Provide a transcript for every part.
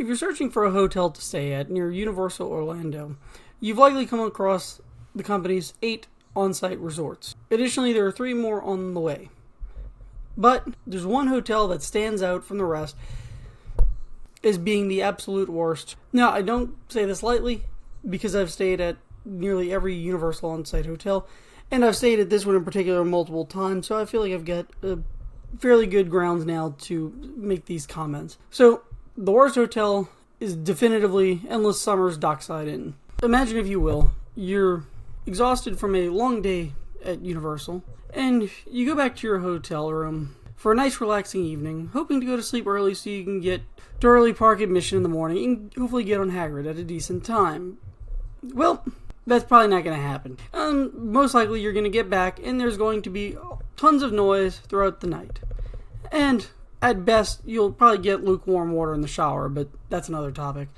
you're searching for a hotel to stay at near Universal Orlando, you've likely come across the company's 8 on-site resorts. Additionally, there are 3 more on the way. But there's one hotel that stands out from the rest as being the absolute worst. Now, I don't say this lightly because I've stayed at nearly every Universal on-site hotel, and I've stayed at this one in particular multiple times, so I feel like I've got fairly good grounds now to make these comments. So, the worst hotel is definitively Endless Summer's Dockside Inn. Imagine, if you will, you're exhausted from a long day at Universal, and you go back to your hotel room for a nice relaxing evening, hoping to go to sleep early so you can get to early park admission in the morning and hopefully get on Hagrid at a decent time. Well, that's probably not going to happen. Most likely you're going to get back and there's going to be tons of noise throughout the night. And at best, you'll probably get lukewarm water in the shower, but that's another topic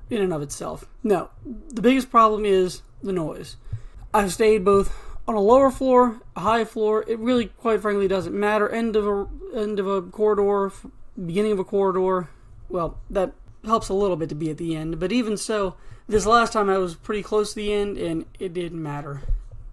in and of itself. No, the biggest problem is the noise. I've stayed both on a lower floor, a high floor. It really, quite frankly, doesn't matter. End of a corridor, beginning of a corridor. Well, that helps a little bit to be at the end. But even so, this last time I was pretty close to the end, and it didn't matter.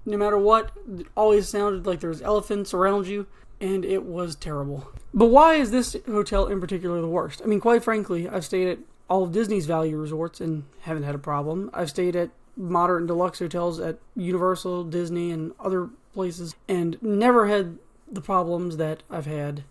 No matter what, it always sounded like there was elephants around you, and it was terrible. But why is this hotel in particular the worst? I mean, quite frankly, I've stayed at all of Disney's value resorts and haven't had a problem. I've stayed at moderate and deluxe hotels at Universal, Disney, and other places, and never had the problems that I've had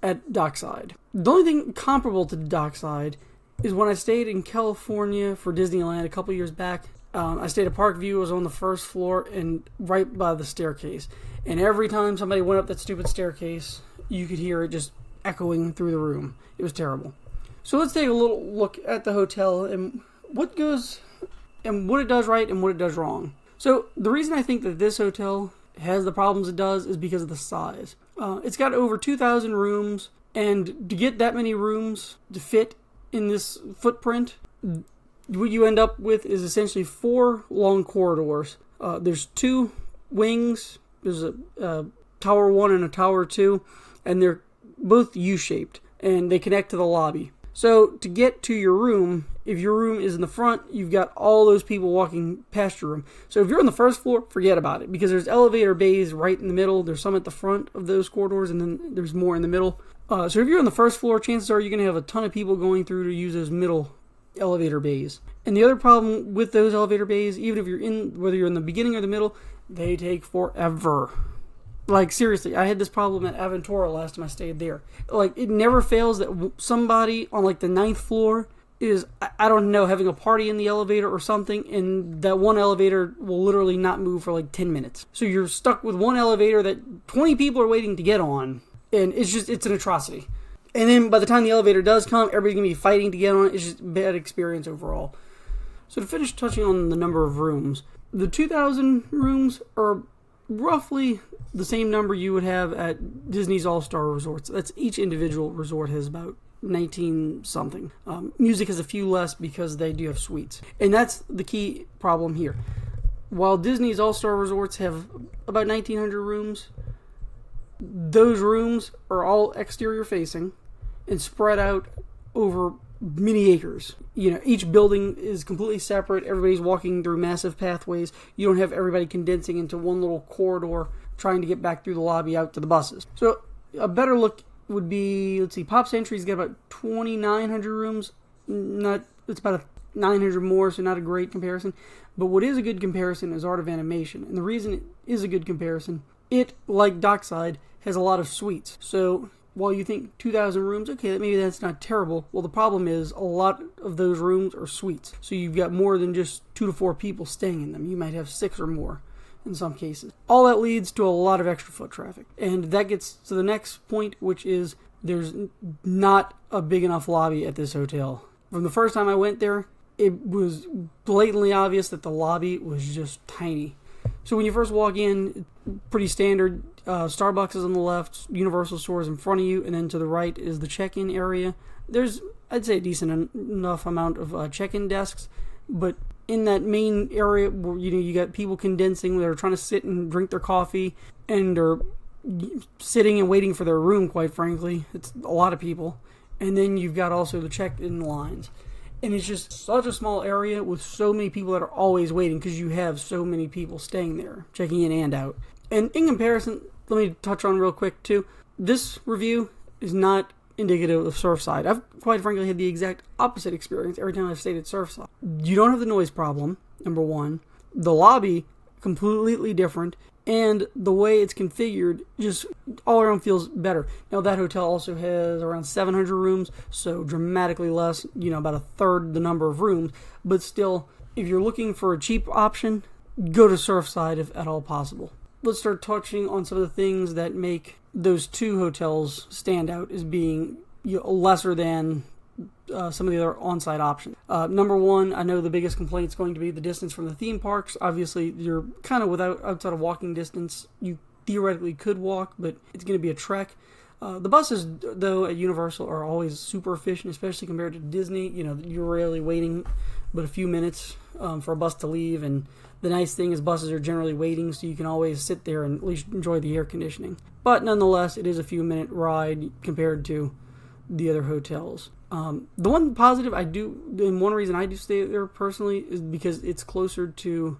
at Dockside. The only thing comparable to Dockside is when I stayed in California for Disneyland a couple years back. I stayed at Parkview. I was on the first floor and right by the staircase. And every time somebody went up that stupid staircase, you could hear it just echoing through the room. It was terrible. So let's take a little look at the hotel and what it does right and what it does wrong. So the reason I think that this hotel has the problems it does is because of the size. It's got over 2,000 rooms, and to get that many rooms to fit in this footprint, what you end up with is essentially 4 long corridors. There's 2 wings. There's a Tower 1 and a Tower 2, and they're both U-shaped, and they connect to the lobby. So to get to your room, if your room is in the front, you've got all those people walking past your room. So if you're on the first floor, forget about it, because there's elevator bays right in the middle. There's some at the front of those corridors, and then there's more in the middle. So if you're on the first floor, chances are you're going to have a ton of people going through to use those middle elevator bays. And the other problem with those elevator bays, even if whether you're in the beginning or the middle, they take forever. Like, seriously, I had this problem at Aventura last time I stayed there. Like, it never fails that somebody on, like, the 9th floor is, I don't know, having a party in the elevator or something, and that one elevator will literally not move for, like, 10 minutes. So you're stuck with one elevator that 20 people are waiting to get on, and it's an atrocity. And then by the time the elevator does come, everybody's going to be fighting to get on it. It's just a bad experience overall. So to finish touching on the number of rooms, the 2,000 rooms are roughly the same number you would have at Disney's All-Star Resorts. That's each individual resort has about 19 something. Music has a few less because they do have suites. And that's the key problem here. While Disney's All-Star Resorts have about 1,900 rooms, those rooms are all exterior facing and spread out over many acres. You know, each building is completely separate. Everybody's walking through massive pathways. You don't have everybody condensing into one little corridor trying to get back through the lobby out to the buses. So a better look would be, let's see, Pop Century's got about 2,900 rooms. It's about 900 more, so not a great comparison. But what is a good comparison is Art of Animation. And the reason it is a good comparison, it, like Dockside, has a lot of suites. So while you think 2,000 rooms, okay, maybe that's not terrible. Well, the problem is a lot of those rooms are suites. So you've got more than just 2 to 4 people staying in them. You might have 6 or more in some cases. All that leads to a lot of extra foot traffic. And that gets to the next point, which is there's not a big enough lobby at this hotel. From the first time I went there, it was blatantly obvious that the lobby was just tiny. So when you first walk in, pretty standard. Starbucks is on the left, Universal Store is in front of you, and then to the right is the check-in area. There's, I'd say, a decent enough amount of check-in desks, but in that main area where you got people condensing, they're trying to sit and drink their coffee, and they're sitting and waiting for their room, quite frankly. It's a lot of people. And then you've got also the check-in lines. And it's just such a small area with so many people that are always waiting because you have so many people staying there, checking in and out. And in comparison, let me touch on real quick too. This review is not indicative of Surfside. I've quite frankly had the exact opposite experience every time I've stayed at Surfside. You don't have the noise problem, number one. The lobby, completely different. And the way it's configured just all around feels better. Now, that hotel also has around 700 rooms, so dramatically less, about a third the number of rooms. But still, if you're looking for a cheap option, go to Surfside if at all possible. Let's start touching on some of the things that make those two hotels stand out as being lesser than some of the other on-site options. Number one, I know the biggest complaint is going to be the distance from the theme parks. Obviously, you're kind of outside of walking distance. You theoretically could walk, but it's going to be a trek. The buses, though, at Universal are always super efficient, especially compared to Disney. You're rarely waiting but a few minutes for a bus to leave, and the nice thing is buses are generally waiting, so you can always sit there and at least enjoy the air conditioning. But nonetheless, it is a few-minute ride compared to the other hotels. The one positive and one reason I do stay there personally is because it's closer to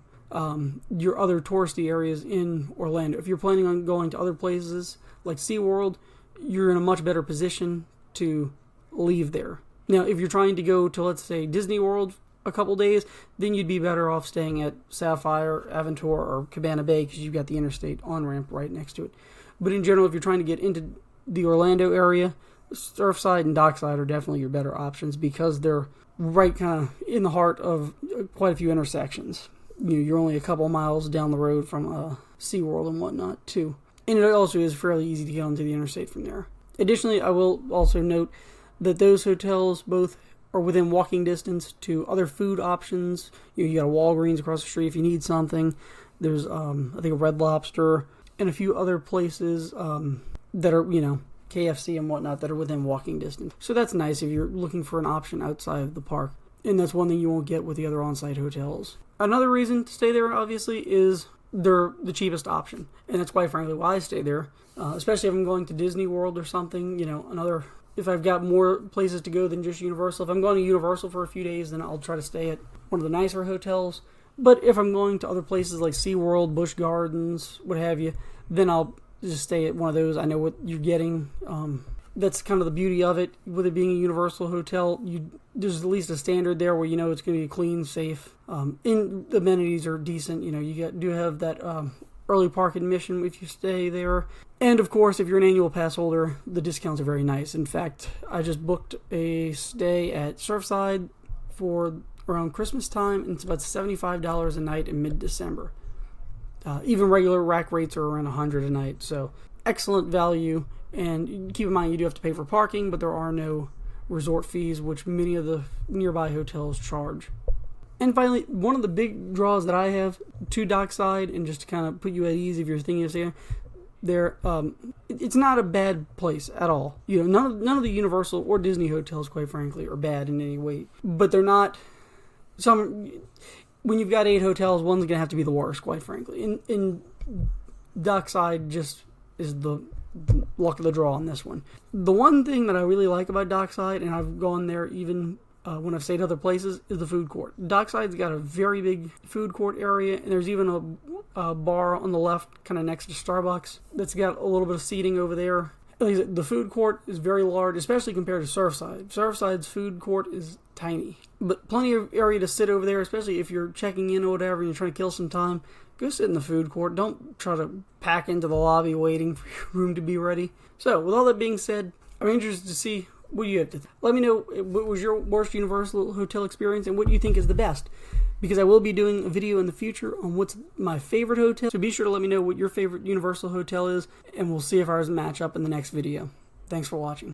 your other touristy areas in Orlando. If you're planning on going to other places like SeaWorld, you're in a much better position to leave there. Now, if you're trying to go to, let's say, Disney World a couple days, then you'd be better off staying at Sapphire, Aventura, or Cabana Bay because you've got the interstate on-ramp right next to it. But in general, if you're trying to get into the Orlando area, Surfside and Dockside are definitely your better options because they're right kind of in the heart of quite a few intersections. You're only a couple miles down the road from SeaWorld and whatnot, too. And it also is fairly easy to get onto the interstate from there. Additionally, I will also note that those hotels both are within walking distance to other food options. You got a Walgreens across the street if you need something. There's, I think, a Red Lobster and a few other places that are, KFC and whatnot that are within walking distance. So that's nice if you're looking for an option outside of the park. And that's one thing you won't get with the other on-site hotels. Another reason to stay there, obviously, is they're the cheapest option. And that's quite frankly why I stay there. Especially if I'm going to Disney World or something, if I've got more places to go than just Universal. If I'm going to Universal for a few days, then I'll try to stay at one of the nicer hotels. But if I'm going to other places like SeaWorld, Busch Gardens, what have you, then I'll just stay at one of those. I know what you're getting. That's kind of the beauty of it. With it being a Universal hotel, there's at least a standard there where it's going to be clean, safe. And the amenities are decent. You do have that early park admission if you stay there. And of course, if you're an annual pass holder, the discounts are very nice. In fact, I just booked a stay at Surfside for around Christmas time, and it's about $75 a night in mid-December. Even regular rack rates are around $100 a night, so excellent value. And keep in mind, you do have to pay for parking, but there are no resort fees, which many of the nearby hotels charge. And finally, one of the big draws that I have to Dockside, and just to kind of put you at ease if you're thinking of staying there, it's not a bad place at all. None of the Universal or Disney hotels, quite frankly, are bad in any way. But they're not when you've got 8 hotels, one's going to have to be the worst, quite frankly. In Dockside just is the luck of the draw on this one. The one thing that I really like about Dockside, and I've gone there even when I've stayed other places, is the food court. Dockside's got a very big food court area, and there's even a bar on the left, kind of next to Starbucks, that's got a little bit of seating over there. The food court is very large, especially compared to Surfside. Surfside's food court is tiny, but plenty of area to sit over there, especially if you're checking in or whatever and you're trying to kill some time. Go sit in the food court. Don't try to pack into the lobby waiting for your room to be ready. So, with all that being said, I'm interested to see what you have to let me know what was your worst Universal hotel experience and what you think is the best. Because I will be doing a video in the future on what's my favorite hotel. So be sure to let me know what your favorite Universal hotel is, and we'll see if ours match up in the next video. Thanks for watching.